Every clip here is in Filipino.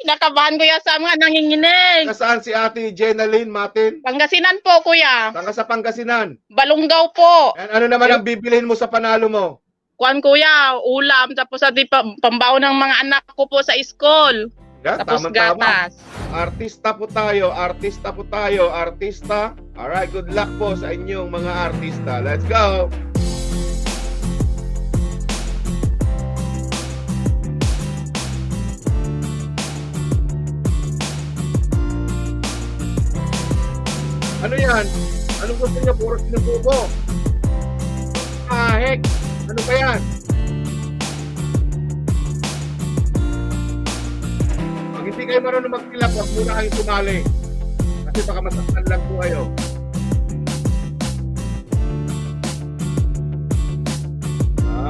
Kinakabahan kuya sa mga nanginginig. Nasaan si Ate Jenalyn Matin? Pangasinan po kuya. Saan ka sa Pangasinan? Balunggaw po. Ano naman ang bibilhin mo sa panalo mo? Kuan kuya, ulam. Tapos pambaon ng mga anak ko po sa school. Yan, Tapos tama-tama. gatas. Artista po tayo, artista po tayo, artista. Alright, good luck po sa inyong mga artista. Let's go! Ano yan? Anong gusto niya? Puro sinusubo. Heck! Ano ba yan? Pag hindi kayo marunong magtilap, huwag muna kayong sumali. Kasi baka masaktan lang po kayo.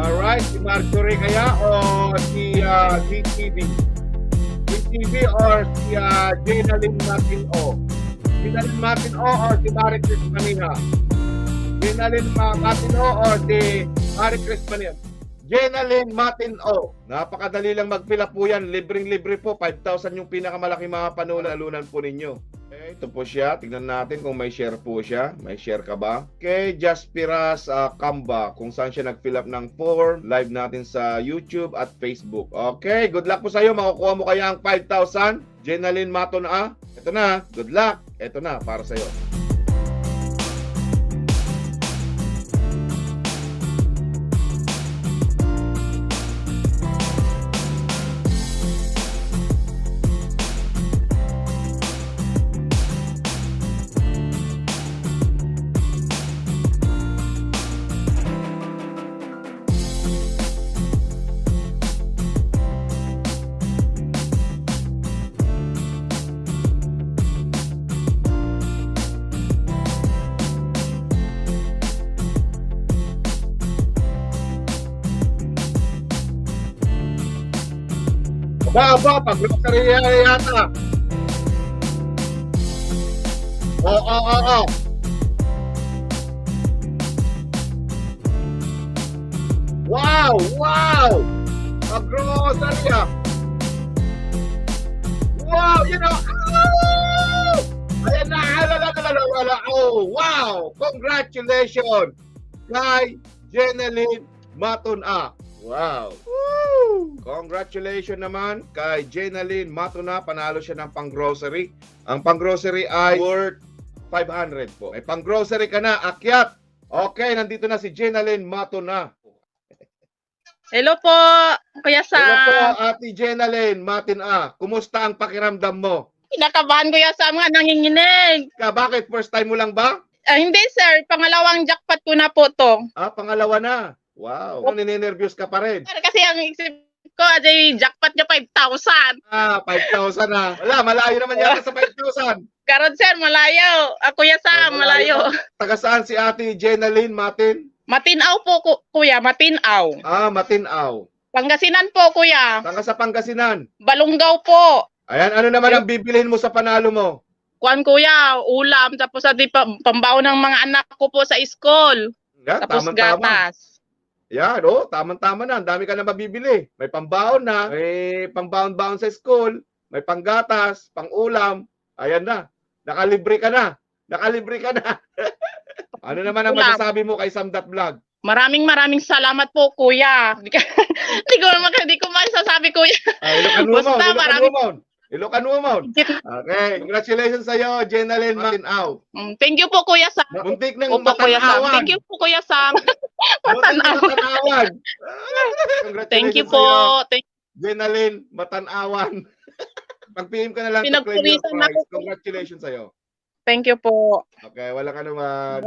Alright, si Marjorie kaya o si GTV? GTV or si Jenalyn Matin O? Jenalyn Matin O or si Marie Chris Manina? Jenalyn Matin O or si Marie Chris Manina? Jenalyn Matin O. Napakadali lang mag-fill up po yan. Libreng-libre po. 5,000 yung pinakamalaki mga panunalunan po ninyo. Okay, ito po siya. Tignan natin kung may share po siya. May share ka ba? Okay, Jaspiras Kamba. Kung saan siya nag-fill up ng form. Live natin sa YouTube at Facebook. Okay, good luck po sa iyo. Makukuha mo kaya ang 5,000. Jenalyn Matin A. Ito na. Good luck. Ito na para sa iyo. Ba, pag-grocery yata. Oo. Wow! Pag-grocery Wow, you know. Ayan na, wala. Oh, wow! Congratulations kay Jenalyn Matin A. Wow! Woo! Congratulations naman kay Jenalyn Matin A. Panalo siya ng pang-grocery. Ang pang-grocery ay worth 500 po. May pang-grocery ka na, akyat! Okay, nandito na si Jenalyn Matin A. Hello po, Kuya Sam. Hello po, Ate Jenalyn Matin A. Kumusta ang pakiramdam mo? Kinakabahan kuya sa mga nanginginig. Bakit? First time mo lang ba? Hindi sir, pangalawang jackpot ko na po to. Pangalawa na. Wow. Ninenervyos ka pa rin. Kasi ang isip ko, jackpot niya 5,000. 5,000 na. Wala, malayo naman yata sa 5,000. Karon sir, malayo. Kuya Sam, malayo. Taga saan si Ate Jenalyn Matin? Matinaw po, kuya, Matinaw. Matin A. Pangasinan po, kuya. Saan ka sa Pangasinan? Balunggaw po. Ayan, ano naman ang bibilhin mo sa panalo mo? Kuan kuya, ulam. Tapos pambaon ng mga anak ko po sa school. Yan, Tapos tama-tama. gatas. Yan, tamang-tama na. Ang dami ka na mabibili. May pambaon na, may pambaon-baon sa school, may panggatas, pang-ulam. Ayan na. Nakalibre ka na. Ano naman ang masasabi mo kay Samdat Vlog? Maraming salamat po, kuya. Hindi ko masasabi, kuya. Ilocano mo. Okay, congratulations sa iyo, Jenalyn Matin A. Thank you po, kuya Sam. Muntik ng Kuya Sam. matanawan. Thank you po, kuya Sam. Matanawan. Thank you po. Jenalyn Matanawan. Pag-PM ka na lang to claim your Pinagpurisan prize. ako. Congratulations sa iyo. Thank you po. Okay, wala ka naman.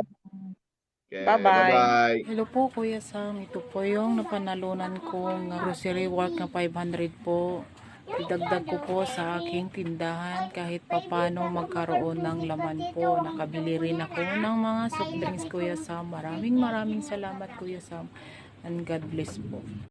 Okay, Bye-bye. bye-bye. Hello po Kuya Sam, ito po yung napanalunan kong grocery worth na 500 po. Idagdag ko po sa aking tindahan kahit papano magkaroon ng laman po. Nakabili rin ako ng mga soft drinks Kuya Sam. Maraming salamat Kuya Sam and God bless po.